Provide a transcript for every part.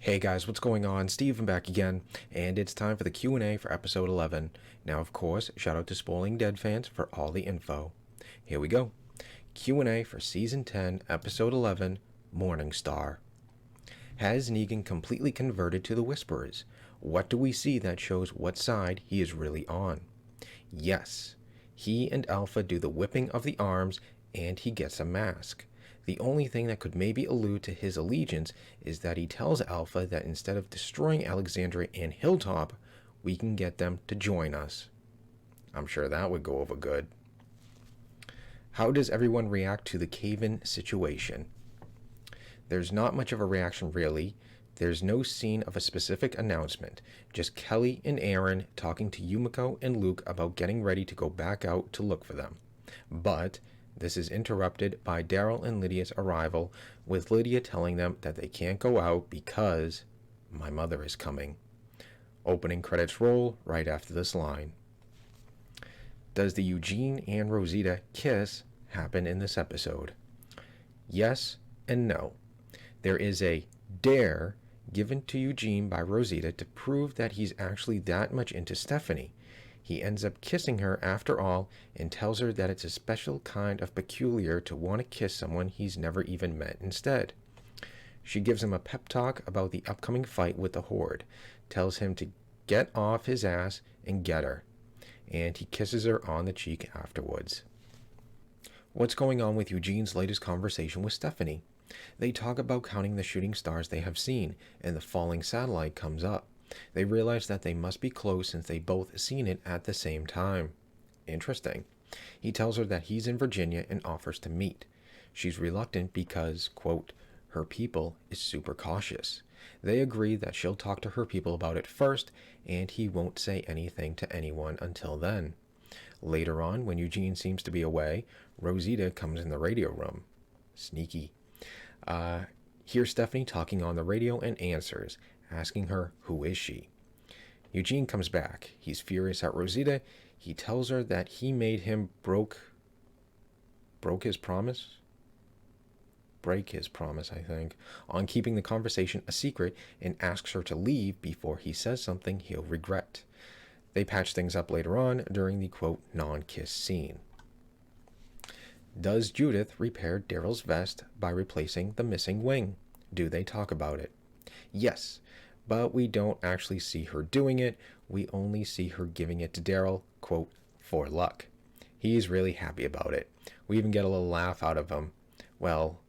Hey guys, what's going on? Steven back again, and it's time for the Q&A for episode 11. Now, of course, shout out to Spoiling Dead fans for all the info. Here we go. Q&A for season 10, episode 11, Morning Star. Has Negan completely converted to the Whisperers? What do we see that shows what side he is really on? Yes, he and Alpha do the whipping of the arms, and he gets a mask. The only thing that could maybe allude to his allegiance is that he tells Alpha that instead of destroying Alexandria and Hilltop, we can get them to join us. I'm sure that would go over good. How does everyone react to the cave-in situation? There's not much of a reaction really. There's no scene of a specific announcement, just Kelly and Aaron talking to Yumiko and Luke about getting ready to go back out to look for them. But this is interrupted by Daryl and Lydia's arrival, with Lydia telling them that they can't go out because my mother is coming. Opening credits roll right after this line. Does the Eugene and Rosita kiss happen in this episode? Yes and no. There is a dare given to Eugene by Rosita to prove that he's actually that much into Stephanie. He ends up kissing her after all and tells her that it's a special kind of peculiar to want to kiss someone he's never even met instead. She gives him a pep talk about the upcoming fight with the Horde, tells him to get off his ass and get her, and he kisses her on the cheek afterwards. What's going on with Eugene's latest conversation with Stephanie? They talk about counting the shooting stars they have seen, and the falling satellite comes up. They realize that they must be close since they both seen it at the same time. Interesting. He tells her that he's in Virginia and offers to meet. She's reluctant because, quote, her people is super cautious. They agree that she'll talk to her people about it first, and he won't say anything to anyone until then. Later on, when Eugene seems to be away, Rosita comes in the radio room. Sneaky. Here's Stephanie talking on the radio and answers, asking her who is she. Eugene comes back. He's furious at Rosita. He tells her that he made him break his promise, I think, on keeping the conversation a secret, and asks her to leave before he says something he'll regret. They patch things up later on during the quote non-kiss scene. Does Judith repair Daryl's vest by replacing the missing wing? Do they talk about it? Yes, but we don't actually see her doing it. We only see her giving it to Daryl, quote, for luck. He's really happy about it. We even get a little laugh out of him. Well,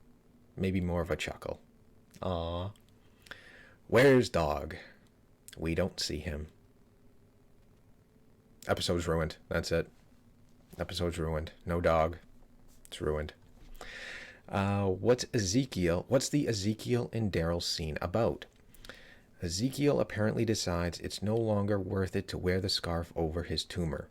maybe more of a chuckle. Aww. Where's Dog? We don't see him. Episode's ruined. That's it. Episode's ruined. No Dog. It's ruined. What's the Ezekiel and Daryl scene about? Ezekiel apparently decides it's no longer worth it to wear the scarf over his tumor.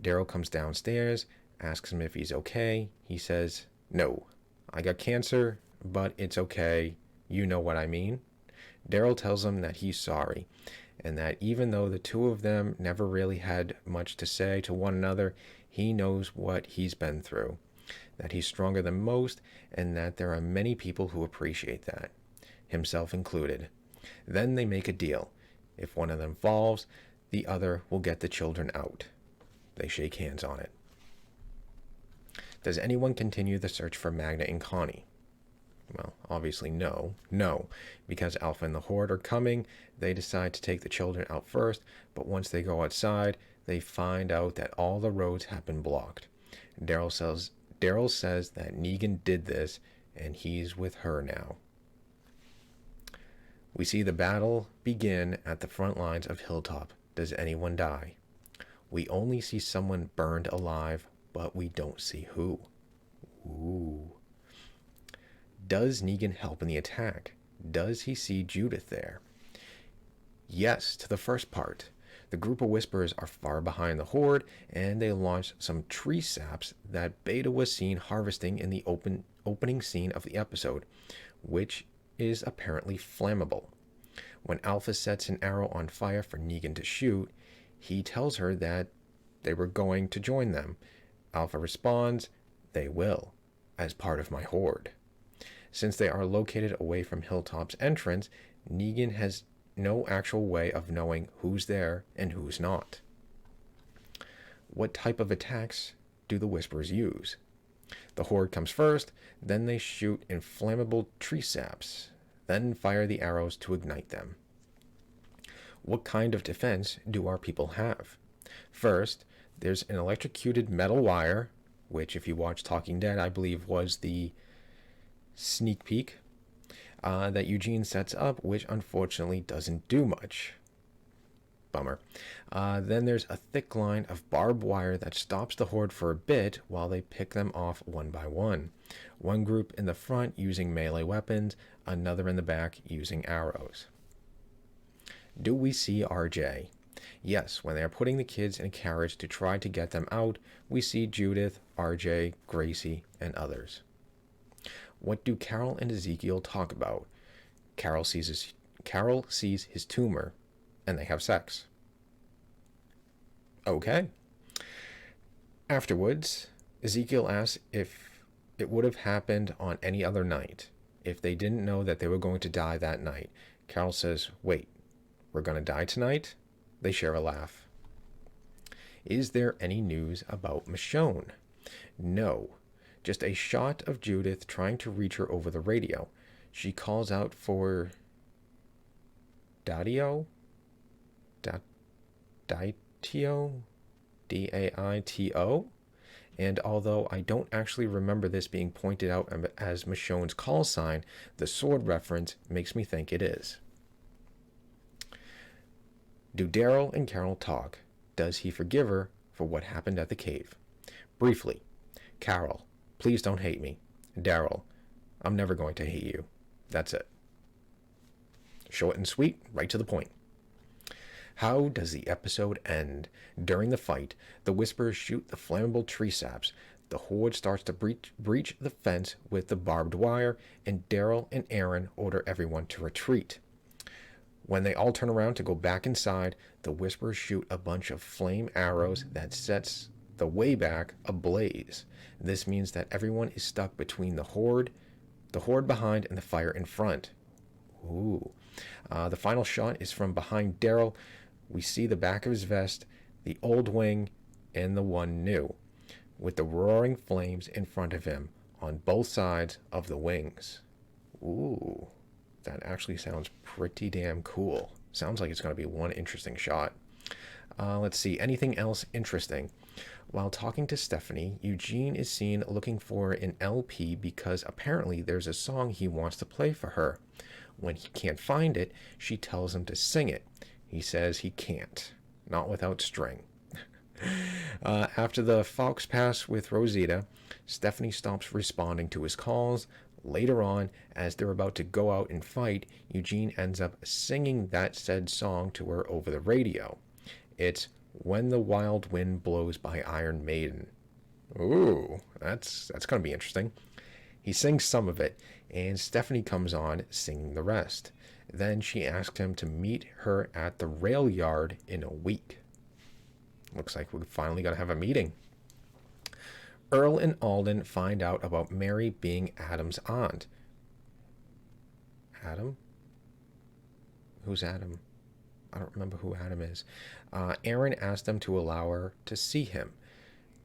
Daryl comes downstairs, asks him if he's okay. He says, no, I got cancer, but it's okay. You know what I mean? Daryl tells him that he's sorry, and that even though the two of them never really had much to say to one another, he knows what he's been through, that he's stronger than most, and that there are many people who appreciate that, himself included. Then they make a deal. If one of them falls, the other will get the children out. They shake hands on it. Does anyone continue the search for Magna and Connie? Well, obviously no. No, because Alpha and the Horde are coming. They decide to take the children out first, but once they go outside, they find out that all the roads have been blocked. Daryl says that Negan did this, and he's with her now. We see the battle begin at the front lines of Hilltop. Does anyone die? We only see someone burned alive, but we don't see who. Ooh. Does Negan help in the attack? Does he see Judith there? Yes, to the first part. The group of Whisperers are far behind the Horde, and they launch some tree saps that Beta was seen harvesting in the opening scene of the episode, which is apparently flammable. When Alpha sets an arrow on fire for Negan to shoot, he tells her that they were going to join them. Alpha responds, they will, as part of my Horde. Since they are located away from Hilltop's entrance, Negan has no actual way of knowing who's there and who's not. What type of attacks do the Whisperers use? The Horde comes first, then they shoot inflammable tree saps, then fire the arrows to ignite them. What kind of defense do our people have? First, there's an electrocuted metal wire, which, if you watch Talking Dead, I believe was the sneak peek that Eugene sets up, which unfortunately doesn't do much. Bummer. Then there's a thick line of barbed wire that stops the Horde for a bit while they pick them off one by one. One group in the front using melee weapons, another in the back using arrows. Do we see RJ? Yes, when they are putting the kids in a carriage to try to get them out, we see Judith, RJ, Gracie, and others. What do Carol and Ezekiel talk about? Carol sees his tumor, and they have sex. Okay. Afterwards, Ezekiel asks if it would have happened on any other night, if they didn't know that they were going to die that night. Carol says, wait, we're going to die tonight? They share a laugh. Is there any news about Michonne? No. Just a shot of Judith trying to reach her over the radio. She calls out for Daitio? Daitio? D-A-I-T-O? And although I don't actually remember this being pointed out as Michonne's call sign, the sword reference makes me think it is. Do Daryl and Carol talk? Does he forgive her for what happened at the cave? Briefly, Carol, please don't hate me. Daryl, I'm never going to hate you. That's it. Short and sweet, right to the point. How does the episode end? During the fight, the Whisperers shoot the flammable tree saps. The Horde starts to breach the fence with the barbed wire, and Daryl and Aaron order everyone to retreat. When they all turn around to go back inside, the Whisperers shoot a bunch of flame arrows that sets the way back ablaze. This means that everyone is stuck between the Horde behind, and the fire in front. Ooh. The final shot is from behind Daryl. We see the back of his vest, the old wing, and the one new, with the roaring flames in front of him on both sides of the wings. Ooh, that actually sounds pretty damn cool. Sounds like it's going to be one interesting shot. Let's see, anything else interesting? While talking to Stephanie, Eugene is seen looking for an LP because apparently there's a song he wants to play for her. When he can't find it, she tells him to sing it. He says he can't, not without string. After the Fawkes pass with Rosita, Stephanie stops responding to his calls. Later on, as they're about to go out and fight, Eugene ends up singing that said song to her over the radio. It's When the Wild Wind Blows by Iron Maiden. Ooh, that's going to be interesting. He sings some of it, and Stephanie comes on singing the rest. Then she asks him to meet her at the rail yard in a week. Looks like we're finally going to have a meeting. Earl and Alden find out about Mary being Adam's aunt. Adam? Who's Adam? I don't remember who Adam is. Aaron asked them to allow her to see him.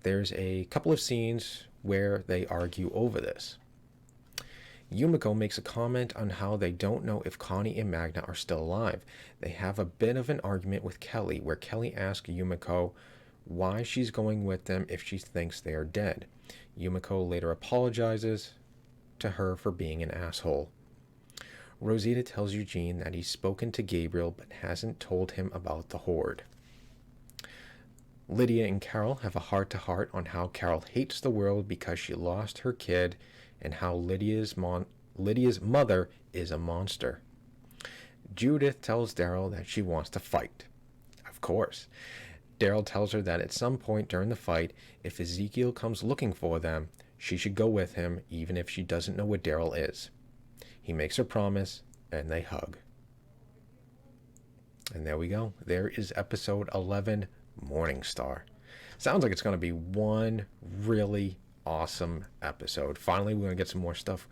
There's a couple of scenes where they argue over this. Yumiko makes a comment on how they don't know if Connie and Magna are still alive. They have a bit of an argument with Kelly, where Kelly asks Yumiko why she's going with them if she thinks they are dead. Yumiko later apologizes to her for being an asshole. Rosita tells Eugene that he's spoken to Gabriel but hasn't told him about the Horde. Lydia and Carol have a heart-to-heart on how Carol hates the world because she lost her kid, and how Lydia's mother is a monster. Judith tells Daryl that she wants to fight. Of course. Daryl tells her that at some point during the fight, if Ezekiel comes looking for them, she should go with him, even if she doesn't know where Daryl is. He makes her promise, and they hug. And there we go. There is episode 11, Morningstar. Sounds like it's going to be one really awesome episode. Finally, we're going to get some more stuff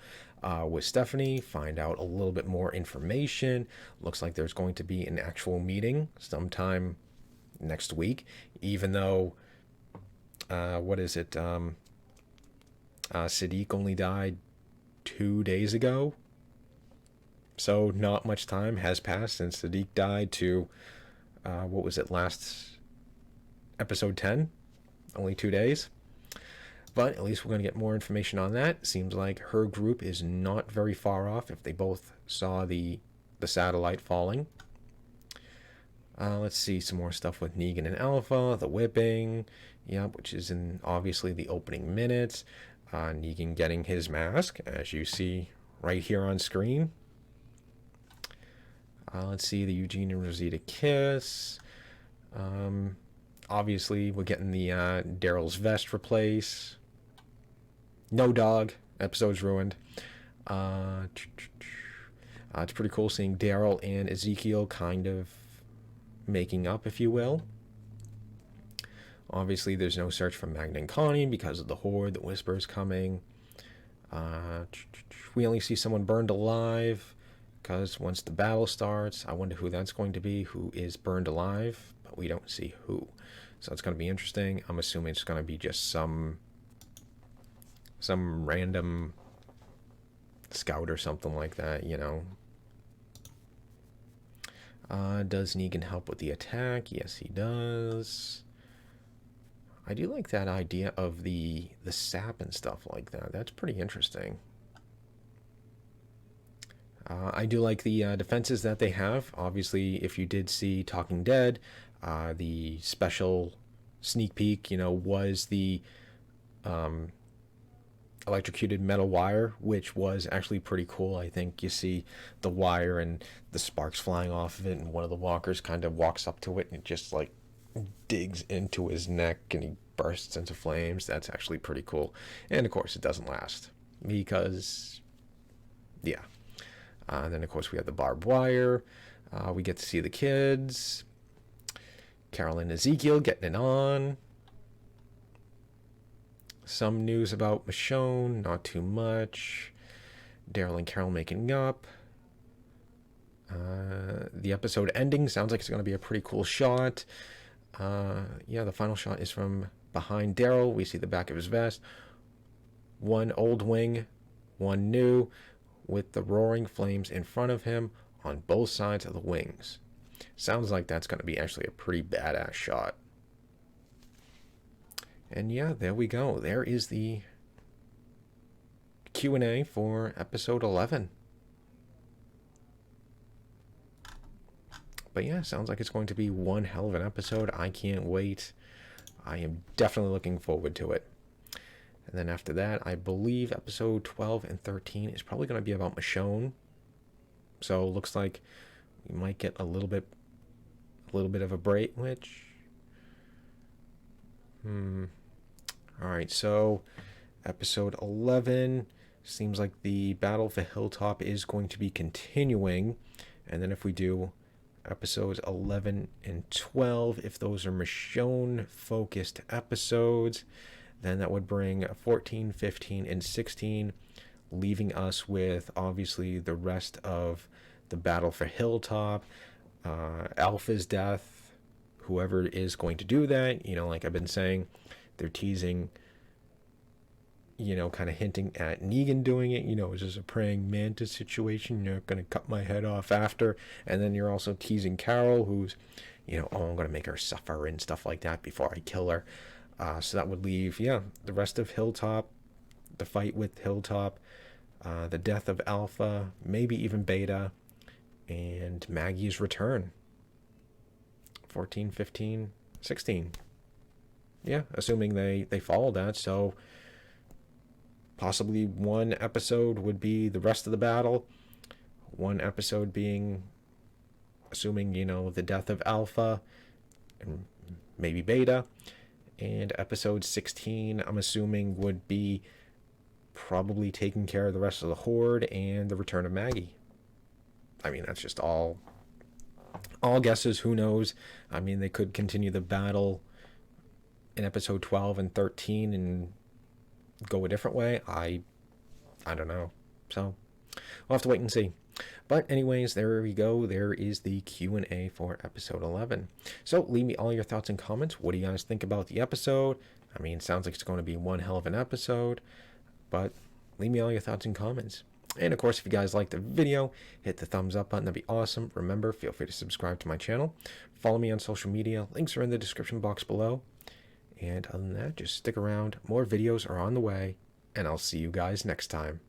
with Stephanie, find out a little bit more information. Looks like there's going to be an actual meeting sometime next week, even though, what is it? Siddiq only died 2 days ago. So not much time has passed since Siddiq died to, what was it, last episode 10? Only 2 days. But at least we're going to get more information on that. Seems like her group is not very far off if they both saw the satellite falling. Let's see some more stuff with Negan and Alpha, the whipping, which is in obviously the opening minutes. Negan getting his mask, as you see right here on screen. Let's see the Eugene and Rosita kiss. Obviously, we're getting the Daryl's vest replaced. No dog. Episode's ruined. It's pretty cool seeing Daryl and Ezekiel kind of making up, if you will. Obviously, there's no search for Magna and Connie because of the horde, the whispers coming. We only see someone burned alive because once the battle starts, I wonder who that's going to be, who is burned alive, but we don't see who. So it's going to be interesting. I'm assuming it's going to be just some random scout or something like that, Does Negan help with the attack? Yes, he does. I do like that idea of the sap and stuff like that. That's pretty interesting. I do like the defenses that they have. Obviously, if you did see Talking Dead, the special sneak peek, was the electrocuted metal wire, which was actually pretty cool. I think you see the wire and the sparks flying off of it, and one of the walkers kind of walks up to it and it just like digs into his neck and he bursts into flames. That's actually pretty cool. And of course it doesn't last because then of course we have the barbed wire. We get to see the kids, Carol and Ezekiel getting it on. Some news about Michonne, not too much. Daryl and Carol making up. The episode ending sounds like it's going to be a pretty cool shot. The final shot is from behind Daryl. We see the back of his vest. One old wing, one new, with the roaring flames in front of him on both sides of the wings. Sounds like that's going to be actually a pretty badass shot. And there we go. There is the Q&A for episode 11. But sounds like it's going to be one hell of an episode. I can't wait. I am definitely looking forward to it. And then after that, I believe episode 12 and 13 is probably going to be about Michonne. So it looks like we might get a little bit of a break, which... Alright, so episode 11 seems like the battle for Hilltop is going to be continuing. And then if we do episodes 11 and 12, if those are Michonne-focused episodes, then that would bring 14, 15, and 16, leaving us with, obviously, the rest of the battle for Hilltop, Alpha's death, whoever is going to do that. Like I've been saying, they're teasing, kind of hinting at Negan doing it. Is this a praying mantis situation? You're going to cut my head off after. And then you're also teasing Carol, who's, I'm going to make her suffer and stuff like that before I kill her. So that would leave, the rest of Hilltop, the fight with Hilltop, the death of Alpha, maybe even Beta, and Maggie's return. 14, 15, 16. Assuming they follow that. So possibly one episode would be the rest of the battle. One episode being, assuming, the death of Alpha and maybe Beta. And episode 16, I'm assuming, would be probably taking care of the rest of the Horde and the return of Maggie. I mean, that's just all guesses. Who knows? I mean, they could continue the battle in episode 12 and 13 and go a different way. I don't know. So we'll have to wait and see. But anyways, there we go. There is the Q&A for episode 11. So leave me all your thoughts and comments. What do you guys think about the episode? I mean, it sounds like it's going to be one hell of an episode, but leave me all your thoughts and comments. And of course, if you guys liked the video, hit the thumbs up button. That'd be awesome. Remember, feel free to subscribe to my channel. Follow me on social media. Links are in the description box below. And other than that, just stick around. More videos are on the way, and I'll see you guys next time.